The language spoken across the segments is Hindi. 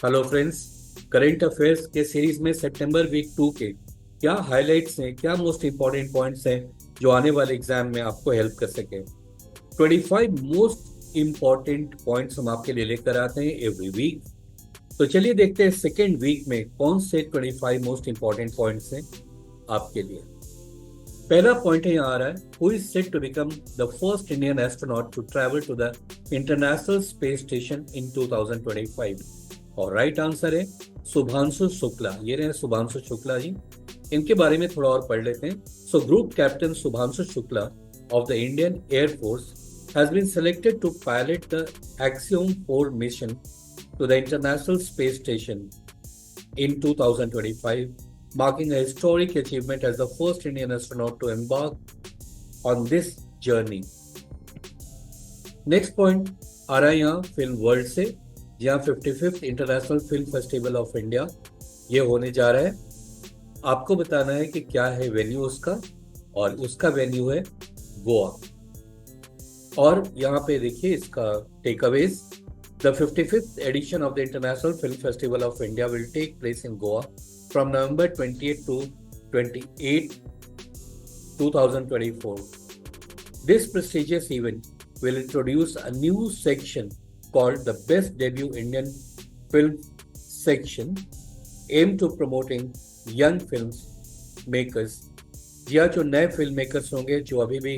Hello friends. करंट अफेयर्स के सीरीज में सितंबर वीक 2 के क्या हाइलाइट्स हैं, क्या मोस्ट इंपॉर्टेंट पॉइंट्स हैं जो आने वाले एग्जाम में आपको हेल्प कर सके। 25 मोस्ट इंपॉर्टेंट पॉइंट्स हम आपके लिए लेकर आते हैं एवरी वीक। तो चलिए देखते हैं सेकेंड वीक में कौन से 25 मोस्ट इंपॉर्टेंट पॉइंट्स हैं आपके लिए। पहला पॉइंट है यहाँ आ रहा है, who is set to become the first Indian astronaut to travel to the International Space Station in 2025। और राइट आंसर है शुभांशु शुक्ला। ये रहे शुभांशु शुक्ला जी। इनके बारे में थोड़ा और पढ़ लेते हैं। So group captain Shubhanshu Shukla of the Indian air force has been selected to pilot the Axiom 4 mission to the International Space Station in 2025, marking a historic achievement as the first Indian astronaut to embark on this journey. Next point आ रहा है यहाँ फिल्म वर्ल्ड से, जहाँ 55th international film festival of India ये होने जा रहा है। आपको बताना है कि क्या है वेन्यू उसका, और उसका वेन्यू है गोवा। और यहाँ पे देखिए इसका takeaways. The 55th edition of the International film festival of India will take place in Goa from November 28 to 28, 2024. This prestigious event will introduce a new section called the Best Debut Indian Film section, aimed to promoting young film makers. जी हाँ, जो नए फिल्म मेकर्स होंगे, जो अभी भी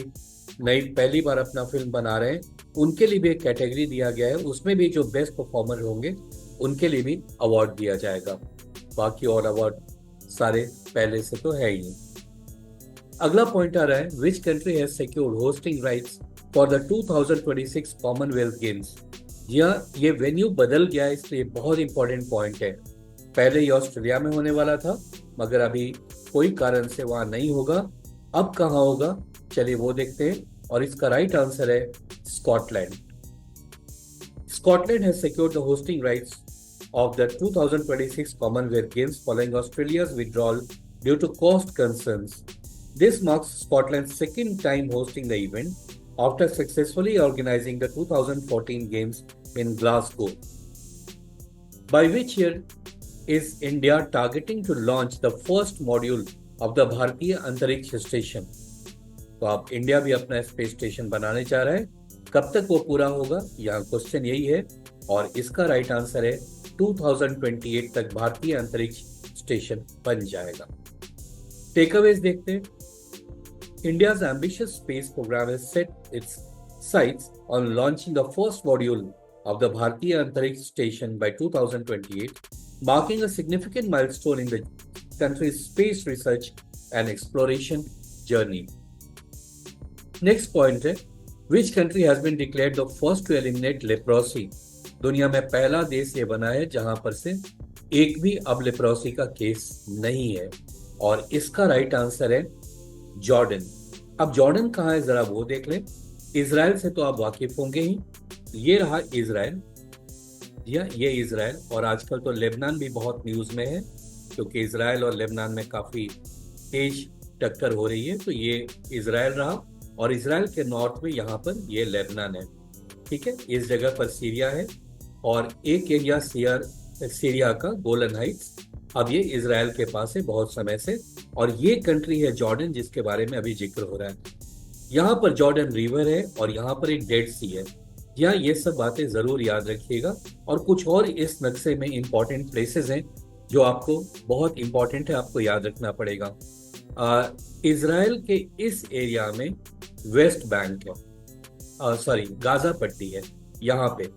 नई पहली बार अपना फिल्म बना रहे हैं, उनके लिए भी एक कैटेगरी दिया गया है। उसमें भी जो बेस्ट परफॉर्मर होंगे उनके लिए भी अवार्ड दिया जाएगा। बाकी और अवार्ड सारे पहले से तो है ही। अगला पॉइंट आ रहा है, which country has secured hosting rights for the 2026 Commonwealth games. जी हाँ, ये वेन्यू बदल गया है, इसलिए बहुत इंपॉर्टेंट पॉइंट है। पहले ये ऑस्ट्रेलिया में होने वाला था, मगर अभी कोई कारण से वहां नहीं होगा। अब कहाँ होगा, चलिए वो देखते हैं। और इसका राइट आंसर है Scotland. Scotland has secured the hosting rights of the 2026 Commonwealth Games following Australia's withdrawal due to cost concerns. This marks Scotland's second time hosting the event after successfully organizing the 2014 Games in Glasgow. By which year is India targeting to launch the first module of the Bharatiya Antariksh Station? तो आप इंडिया भी अपना स्पेस स्टेशन बनाने जा रहा है। कब तक वो पूरा होगा, यहाँ क्वेश्चन यही है। और इसका राइट आंसर है 2028 तक भारतीय अंतरिक्ष स्टेशन बन जाएगा। टेकअवेज देखते हैं। India's ambitious space program has set its sights on launching the first module of the Bharatiya Antariksh Station by 2028, marking a significant milestone in the country's space research and exploration journey. Next point है, which country has been declared the first to eliminate leprosy? दुनिया में पहला देश ये बना है जहां पर से एक भी अब लेप्रोसी का केस नहीं है। और इसका राइट आंसर है जॉर्डन। अब जॉर्डन कहाँ है जरा वो देख लें। इजराइल से तो आप वाकिफ होंगे ही। ये रहा इजराइल, ये इजराइल। और आजकल तो लेबनान भी बहुत न्यूज में है, क्योंकि इजराइल और लेबनान में काफी तेज टक्कर हो रही है। तो ये इजराइल रहा, और इजराइल के नॉर्थ में यहाँ पर ये लेबनान है। ठीक है, इस जगह पर सीरिया है, और एक एरिया सीरिया का गोलन हाइट्स अब ये इजराइल के पास है बहुत समय से। और ये कंट्री है जॉर्डन, जिसके बारे में अभी जिक्र हो रहा है। यहाँ पर जॉर्डन रिवर है, और यहाँ पर एक डेड सी है। यहाँ ये सब बातें जरूर याद रखिएगा। और कुछ और इस नक्शे में इंपॉर्टेंट प्लेसेस हैं जो आपको बहुत इंपॉर्टेंट है, आपको याद रखना पड़ेगा। इजराइल के इस एरिया में वेस्ट बैंक है, सॉरी गाजा पट्टी है यहाँ पे,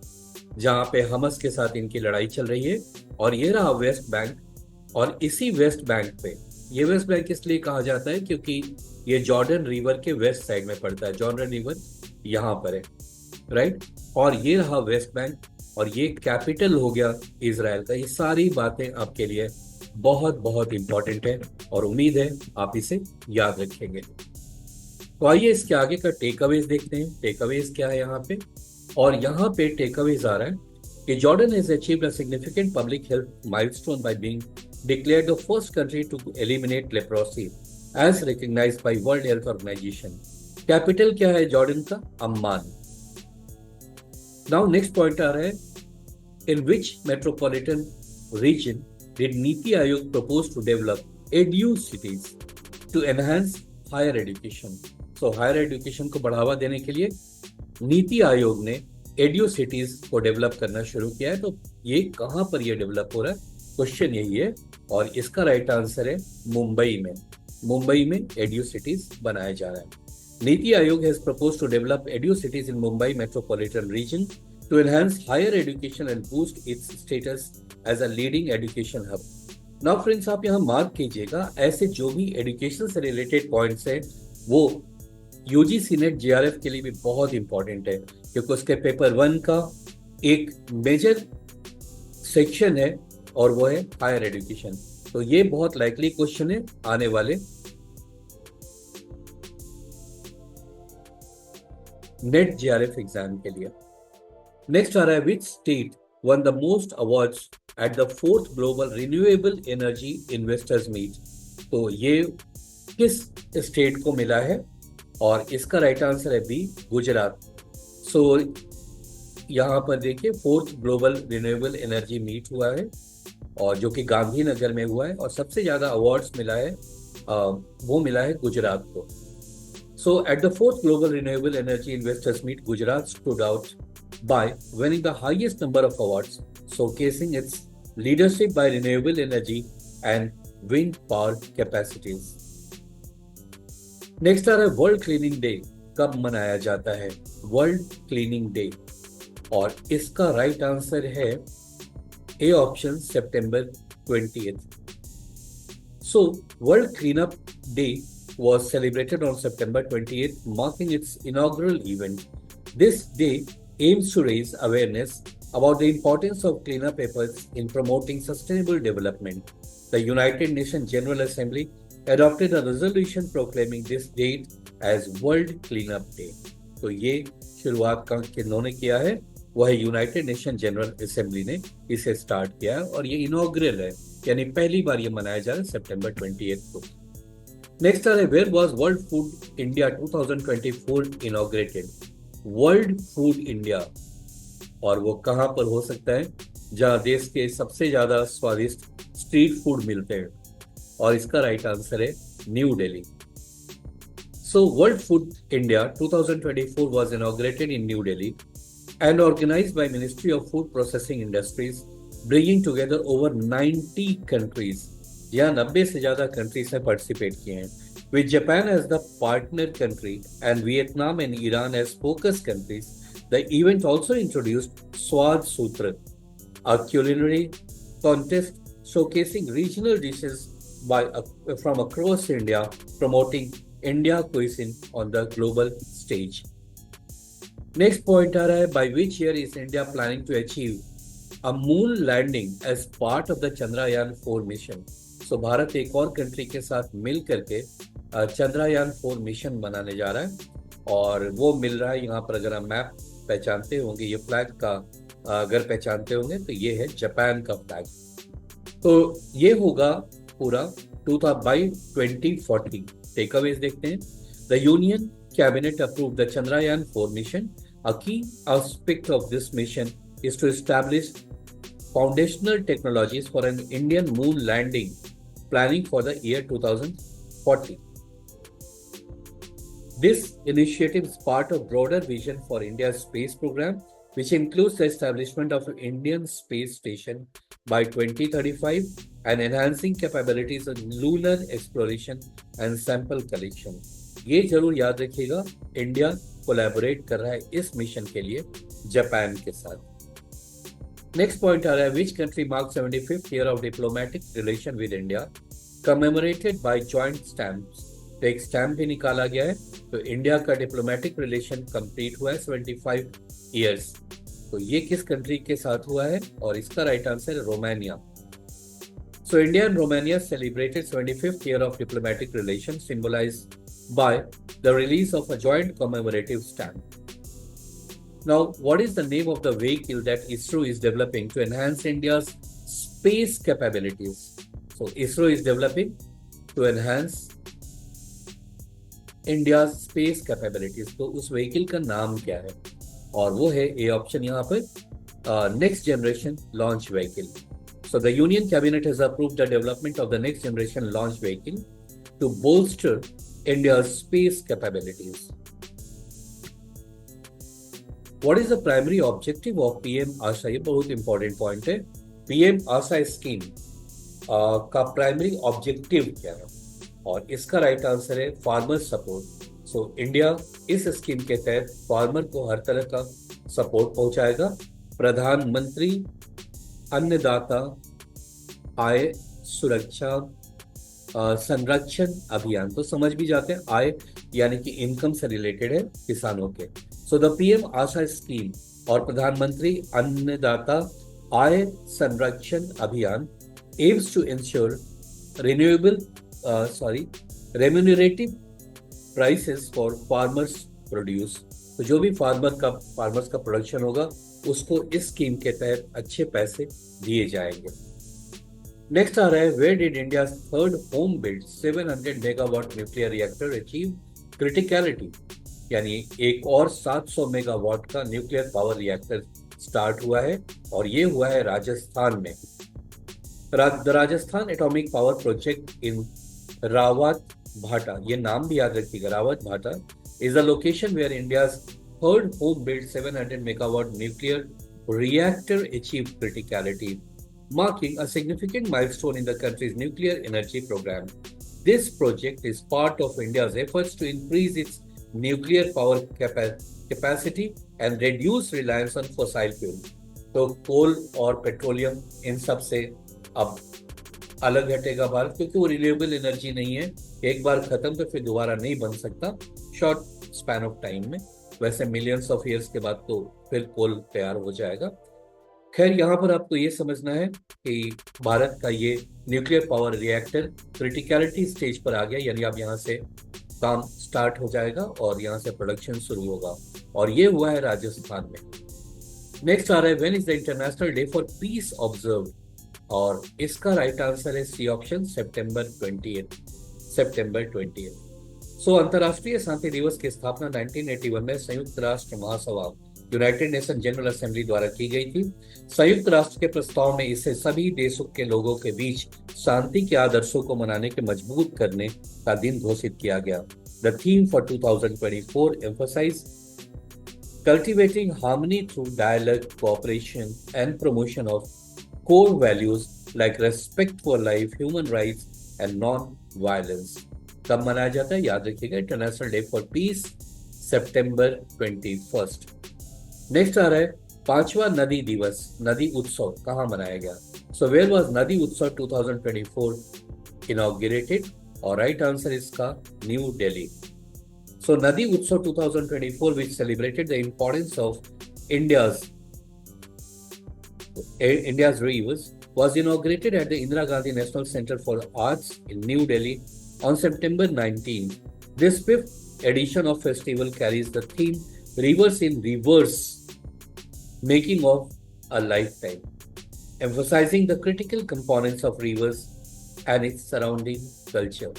जहाँ पे हमस के साथ इनकी लड़ाई चल रही है। और ये रहा वेस्ट बैंक। और इसी वेस्ट बैंक पे, ये वेस्ट बैंक इसलिए कहा जाता है क्योंकि ये जॉर्डन रिवर के वेस्ट साइड में पड़ता है। जॉर्डन रिवर यहाँ पर है, राइट। और ये रहा वेस्ट बैंक, और ये कैपिटल हो गया इजराइल का। ये सारी बातें आपके लिए बहुत बहुत इंपॉर्टेंट है, और उम्मीद है आप इसे याद रखेंगे। तो आइए इसके आगे का टेकअवेज देखते हैं। टेकअवेज क्या है यहाँ पे, और यहाँ पे टेकअवेज आ रहा है कि Jordan has achieved a significant public health milestone by being declared the first country to eliminate leprosy as recognized by World Health Organization. Capital क्या है जॉर्डन का, अम्मान। नाउ नेक्स्ट पॉइंट आ रहा है, In which metropolitan region did Niti Aayog propose to develop edu cities to enhance higher education? So higher education को बढ़ावा देने के लिए नीति आयोग ने एडियो सिटीज को डेवलप करना शुरू किया है। तो ये कहाँ पर ये डेवलप हो रहा है, क्वेश्चन यही है। और इसका राइट आंसर है मुंबई में। मुंबई में एडियो सिटीज बनाया जा रहा है। NITI Aayog has proposed to develop एडियो cities in Mumbai metropolitan region to enhance higher education and boost its status as a leading education hub. Now friends, आप यहाँ मार्क कीजिएगा, ऐसे जो भी एजुकेशन से रिलेटेड पॉइंट्स हैं वो यूजीसी नेट जेआरएफ के लिए भी बहुत इंपॉर्टेंट है, क्योंकि उसके पेपर 1 का एक मेजर सेक्शन है और वो है हायर एजुकेशन। तो ये बहुत लाइकली क्वेश्चन है आने वाले नेट जेआरएफ एग्जाम के लिए। नेक्स्ट आ रहा है, which state won the most awards at the 4th global renewable energy investors meet? तो ये किस स्टेट को मिला है? और इसका राइट आंसर है बी, गुजरात। सो यहाँ पर देखिए 4th global renewable energy meet हुआ है और जो कि गांधीनगर में हुआ है और सबसे ज्यादा अवार्ड्स मिला है वो मिला है गुजरात को। So at the 4th global renewable energy investors meet, Gujarat stood out by winning the highest number of awards, showcasing its leadership by renewable energy and wind power capacities. Next आ रहा है वर्ल्ड क्लीनिंग डे कब मनाया जाता है? वर्ल्ड क्लीनिंग डे, और इसका राइट आंसर है A option, September 20th. So World Cleanup Day was celebrated on September 28th, marking its inaugural event. This day aims to raise awareness about the importance of cleanup efforts in promoting sustainable development. The United Nations General Assembly adopted a resolution proclaiming this date as World Cleanup Day. तो ये शुरुआत किन्होंने किया है? वह यूनाइटेड नेशन जनरल असेंबली ने इसे स्टार्ट किया है और ये इनॉग्रल है, यानी पहली बार ये मनाया जा रहा है September 28 को। नेक्स्ट है, where was World Food India 2024 inaugurated? World Food India, और वो कहां पर हो सकता है? जहां देश के सबसे ज्यादा स्वादिष्ट स्ट्रीट फूड मिलते हैं, और इसका राइट आंसर है new Delhi. So world Food India 2024 was inaugurated in new Delhi and organized by Ministry of Food Processing Industries, bringing together over 90 countries. यहाँ 90 से ज्यादा कंट्रीज ने पार्टिसिपेट किए हैं, with Japan as the partner country and Vietnam and Iran as focus countries. The event also introduced Swad Sutra, a culinary contest showcasing regional dishes from across India, promoting India cuisine on the global stage. Next point आ रहा है, by which year is India planning to achieve a moon landing as part of the Chandrayaan 4 mission? So Bharat एक और कंट्री के साथ मिल करके चंद्रयान 4 मिशन बनाने जा रहा है, और वो मिल रहा है यहाँ पर। अगर आप मैप पहचानते होंगे, ये फ्लैग का अगर पहचानते होंगे तो ये है जापान का फ्लैग। तो ये होगा पूरा 2040। टेकअवेज देखते हैं। The union Cabinet approved the Chandrayaan 4 mission. A key aspect of this mission is to establish foundational technologies for an Indian moon landing, planning for the year 2040. This initiative is part of broader vision for India's space program, which includes the establishment of an Indian space station by 2035 and enhancing capabilities in lunar exploration and sample collection. ये जरूर याद रखिएगा, इंडिया कोलैबोरेट कर रहा है इस मिशन के लिए जापान के साथ। नेक्स्ट पॉइंट आ रहा है, which country mark 75th year of diplomatic relation with India commemorated by joint stamps? तो एक स्टैम्प भी निकाला गया है, तो इंडिया का डिप्लोमेटिक रिलेशन कंप्लीट हुआ है 75 ईयर्स। तो ये किस कंट्री के साथ हुआ है? और इसका राइट आंसर है Romania. So India and Romania celebrated 75th year of diplomatic relations, symbolized by the release of a joint commemorative stamp. Now, what is the name of the vehicle that ISRO is developing to enhance India's space capabilities? So ISRO is developing to enhance India's space capabilities. तो उस vehicle का नाम क्या है? और वो है ए ऑप्शन यहाँ पर next generation launch vehicle. So the Union Cabinet has approved the development of the next generation launch vehicle to bolster India's space capabilities. What is the primary objective of PM आशा? ये बहुत इंपॉर्टेंट पॉइंट है. PM आशा स्कीम का प्राइमरी ऑब्जेक्टिव क्या है? और इसका राइट आंसर है फार्मर सपोर्ट. सो इंडिया इस स्कीम के तहत फार्मर को हर तरह का सपोर्ट पहुंचाएगा. प्रधानमंत्री अन्नदाता आय सुरक्षा संरक्षण अभियान, तो समझ भी जाते हैं आय यानी कि इनकम से रिलेटेड है किसानों के. So the PM Asha scheme और Pradhanmantri Annadata Aay Sanrakshan Abhiyan aims to ensure remunerative prices for farmers produce. तो जो भी फार्मर्स का प्रोडक्शन होगा उसको इस स्कीम के तहत अच्छे पैसे दिए जाएंगे. नेक्स्ट आ रहा है, where did India third home build 700 megawatt nuclear reactor achieve criticality? यानी एक और 700 मेगावाट का न्यूक्लियर पावर रिएक्टर स्टार्ट हुआ है और ये हुआ है राजस्थान में. The Rajasthan atomic power project in Rawat भाटा, ये नाम भी याद रखिएगा, रावत भाटा is the location where India's third home-built 700 megawatt nuclear reactor achieved criticality, marking a significant milestone in the country's nuclear energy program. This project is part of India's efforts to increase its nuclear power capacity and reduce reliance on fossil fuel. तो कोल और पेट्रोलियम इन सब से अब अलग हटेगा भारत, क्योंकि वो रिन्यूएबल एनर्जी नहीं है. एक बार खत्म तो फिर दोबारा नहीं बन सकता शॉर्ट स्पैन ऑफ टाइम में. वैसे मिलियंस ऑफ ईयर्स के बाद तो फिर कोल तैयार हो जाएगा. खैर, यहाँ पर आपको ये समझना है कि भारत का ये nuclear power reactor criticality stage पर आ गया, यानी अब यहाँ से काम स्टार्ट हो जाएगा और यहाँ से प्रोडक्शन शुरू होगा, और ये हुआ है राजस्थान में. नेक्स्ट आ रहा है, when is the international day for piece observe? और इसका राइट आंसर है सी ऑप्शन, सितंबर 20. सो अंतर्राष्ट्रीय शांति दिवस की स्थापना 1981 में संयुक्त राष्ट्र महासभा यूनाइटेड नेशन जनरल असेंबली द्वारा की गई थी. संयुक्त राष्ट्र के प्रस्ताव में इसे सभी देशों के लोगों के बीच शांति के आदर्शों को मनाने के मजबूत करने का दिन घोषित किया गया. The theme for 2024 emphasize cultivating harmony through dialogue, cooperation and promotion of core values like respect for life, human rights and non-violence. कब मनाया जाता है? याद रखिएगा, इंटरनेशनल डे फॉर पीस सितंबर 21. नेक्स्ट आ रहा है, 5वां नदी दिवस, नदी उत्सव कहाँ मनाया गया? सो वेयर वाज नदी उत्सव 2024 इनॉग्रेटेड? और राइट आंसर इसका न्यू दिल्ली. सो नदी उत्सव 2024 which celebrated the importance of India's rivers was inaugurated at the Indira Gandhi National Center for Arts in New Delhi on September 19. This 5th edition of festival carries the theme Rivers in Reverse, Making of a Lifetime, emphasizing the critical components of rivers and its surrounding culture.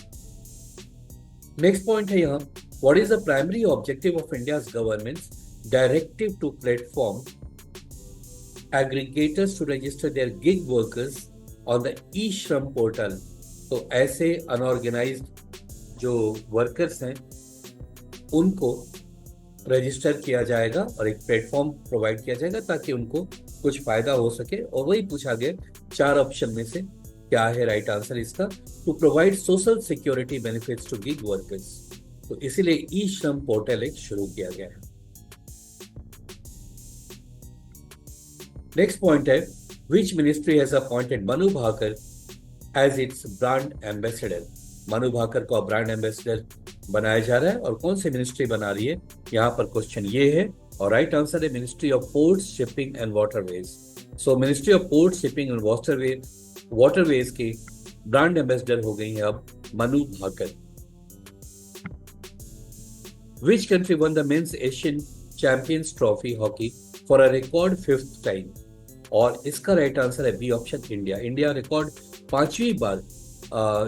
Next point है यहाँ, what is the primary objective of India's government's directive to platform aggregators to register their gig workers on the e-Shram portal? तो ऐसे अनऑर्गेनाइज्ड जो वर्कर्स हैं उनको रजिस्टर किया जाएगा और एक प्लेटफॉर्म प्रोवाइड किया जाएगा ताकि उनको कुछ फायदा हो सके. और वही पूछा गया 4 ऑप्शन में से क्या है राइट आंसर इसका? To provide social security benefits to gig workers. तो इसीलिए ई श्रम पोर्टल एक शुरू किया गया है. नेक्स्ट पॉइंट है, which ministry has appointed Manu Bhaker as its brand ambassador? Manu Bhaker को ब्रांड एम्बेसडर बनाया जा रहा है और कौन सी मिनिस्ट्री बना रही है? यहाँ पर क्वेश्चन ये है और राइट आंसर है ministry of ports, shipping and waterways. So ministry of ports, shipping and waterways की ब्रांड एम्बेसडर हो गई है अब Manu Bhaker. Which country won the men's Asian champions trophy hockey for a record 5th time? और इसका राइट आंसर है B option, India. India record 5वीं बार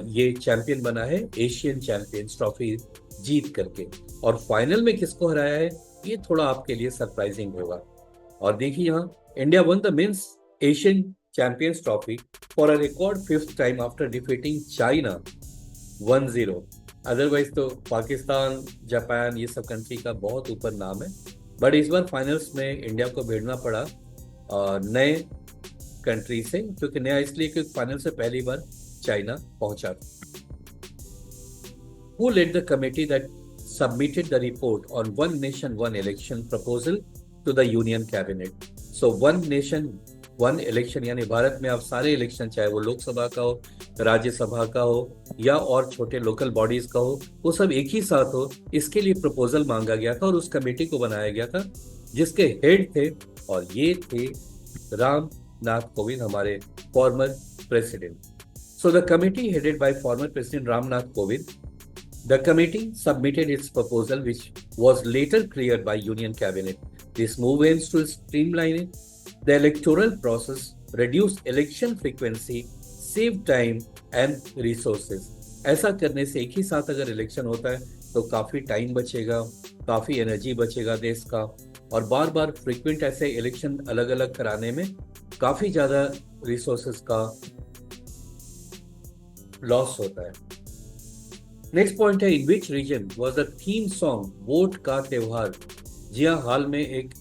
ये चैंपियन बना है एशियन चैंपियंस ट्रॉफी जीत करके. और फाइनल में किसको हराया है? ये थोड़ा आपके लिए सरप्राइजिंग होगा. और देखिए यहाँ India won the men's Asian champions Trophy for a record fifth time after defeating China 1-0। Otherwise तो पाकिस्तान, जापान ये सब कंट्री का बहुत ऊपर नाम है, बट इस बार फाइनल्स में इंडिया को भिड़ना पड़ा नए कंट्री से, क्योंकि नया इसलिए क्योंकि फाइनल से पहली बार चाइना पहुंचा था। Who led the committee that submitted the report on one nation, one election proposal to the Union Cabinet? So one nation, one election यानी भारत में अब सारे इलेक्शन, चाहे वो लोकसभा का हो, राज्यसभा का हो या और छोटे लोकल बॉडीज का हो, वो सब एक ही साथ हो, इसके लिए प्रपोजल मांगा गया था और उस कमेटी को बनाया गया था जिसके हेड थे, और ये थे राम नाथ कोविंद, हमारे former president. So the committee headed by former president Ram Nath Kovind. The committee submitted its proposal, which was later cleared by Union Cabinet. This move aims to streamline the electoral process, reduce election frequency, save time and resources. ऐसा करने से एक ही साथ अगर इलेक्शन होता है तो काफ़ी टाइम बचेगा, काफ़ी एनर्जी बचेगा देश का, और बार बार फ्रीक्वेंट ऐसे इलेक्शन अलग अलग कराने में काफ़ी ज़्यादा रिसोर्सेज का लॉस होता है। नेक्स्ट पॉइंट है, in which region was the theme song vote का त्योहार। जी हाँ, हाल में एक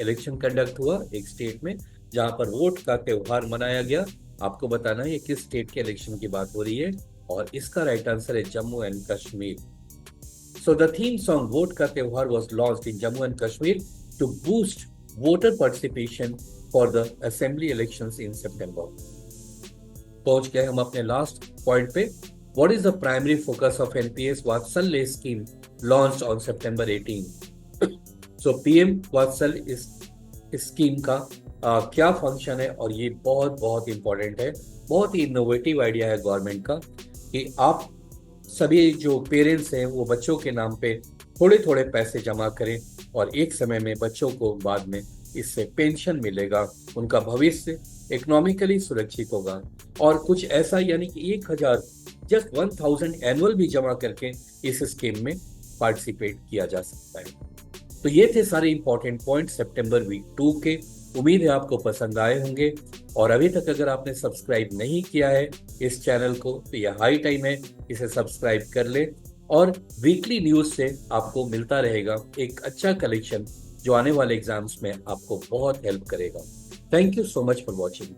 इलेक्शन कंडक्ट हुआ एक स्टेट में जहां पर वोट का त्योहार मनाया गया। आपको बताना है ये किस स्टेट के इलेक्शन की बात हो रही है, और इसका राइट आंसर है Jammu and Kashmir. So the theme song vote का त्योहार was launched in Jammu and Kashmir to boost voter participation for the assembly elections in September. पहुंच गए हम अपने लास्ट पॉइंट पे। What is the primary focus of NPS Vatsalya scheme launched on September 18? So PM Vatsal इस स्कीम का क्या फंक्शन है, और ये बहुत बहुत इंपॉर्टेंट है, बहुत ही इनोवेटिव आइडिया है गवर्नमेंट का कि आप सभी जो पेरेंट्स हैं वो बच्चों के नाम पे थोड़े थोड़े पैसे जमा करें, और एक समय में बच्चों को बाद में इससे पेंशन मिलेगा, उनका भविष्य इकोनॉमिकली सुरक्षित होगा। और कुछ ऐसा यानी कि 1000 जस्ट 1000 एनुअल भी जमा करके इस स्कीम में पार्टिसिपेट किया जा सकता है। तो ये थे सारे इंपॉर्टेंट पॉइंट सितंबर वीक 2 के। उम्मीद है आपको पसंद आए होंगे, और अभी तक अगर आपने सब्सक्राइब नहीं किया है इस चैनल को तो यह हाई टाइम है इसे सब्सक्राइब कर ले, और वीकली न्यूज से आपको मिलता रहेगा एक अच्छा कलेक्शन जो आने वाले एग्जाम्स में आपको बहुत हेल्प करेगा। Thank you so much for watching.